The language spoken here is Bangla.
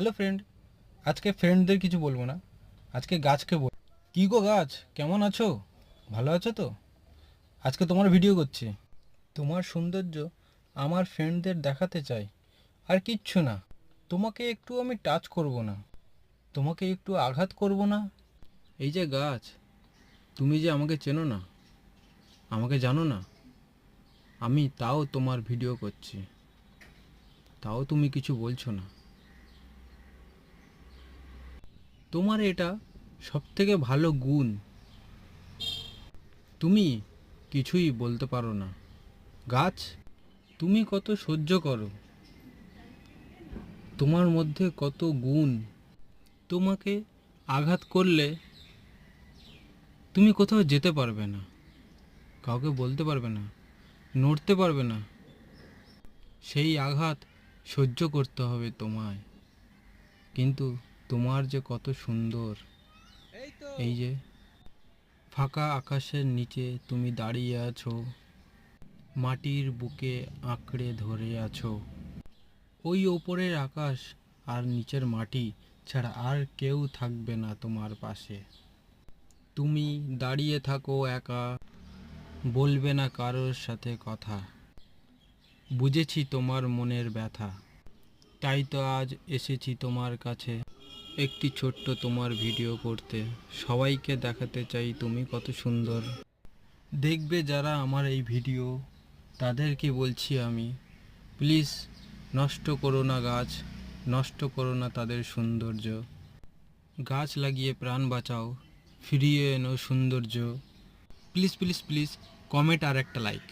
হ্যালো ফ্রেন্ড, আজকে ফ্রেন্ডদের কিছু বলবো না, আজকে গাছকে বল। কী গো গাছ, কেমন আছো? ভালো আছো তো? আজকে তোমার ভিডিও করছি। তোমার সৌন্দর্য আমার ফ্রেন্ডদের দেখাতে চাই, আর কিচ্ছু না। তোমাকে একটু আমি টাচ করব না, তোমাকে একটু আঘাত করব না। এই যে গাছ, তুমি যে আমাকে চেনো না, আমাকে জানো না, আমি তাও তোমার ভিডিও করছি, তাও তুমি কিছু বলছো না। তোমার এটা সবথেকে ভালো গুণ, তুমি কিছুই বলতে পারো না। গাছ, তুমি কত সহ্য করো, তোমার মধ্যে কত গুণ। তোমাকে আঘাত করলে তুমি কোথাও যেতে পারবে না, কাউকে বলতে পারবে না, নড়তে পারবে না। সেই আঘাত সহ্য করতে হবে তোমায়। কিন্তু তোমার যে কত সুন্দর, এই যে ফাঁকা আকাশের নিচে তুমি দাঁড়িয়ে আছো, মাটির বুকে আঁকড়ে ধরে আছো। ওই ওপরের আকাশ আর নিচের মাটি ছাড়া আর কেউ থাকবে না তোমার পাশে। তুমি দাঁড়িয়ে থাকো একা, বলবে না কারোর সাথে কথা। বুঝেছি তোমার মনের ব্যথা, তাই তো আজ এসেছি তোমার কাছে, একটি ছোট্ট তোমার ভিডিও করতে। সবাইকে দেখাতে চাই তুমি কত সুন্দর। দেখবে যারা আমার এই ভিডিও, তাদেরকে বলছি আমি, প্লিজ নষ্ট করো না গাছ, নষ্ট করো না তাদের সৌন্দর্য। গাছ লাগিয়ে প্রাণ বাঁচাও, ফিরিয়ে এনো সৌন্দর্য। প্লিজ প্লিজ প্লিজ কমেন্ট আর একটা লাইক।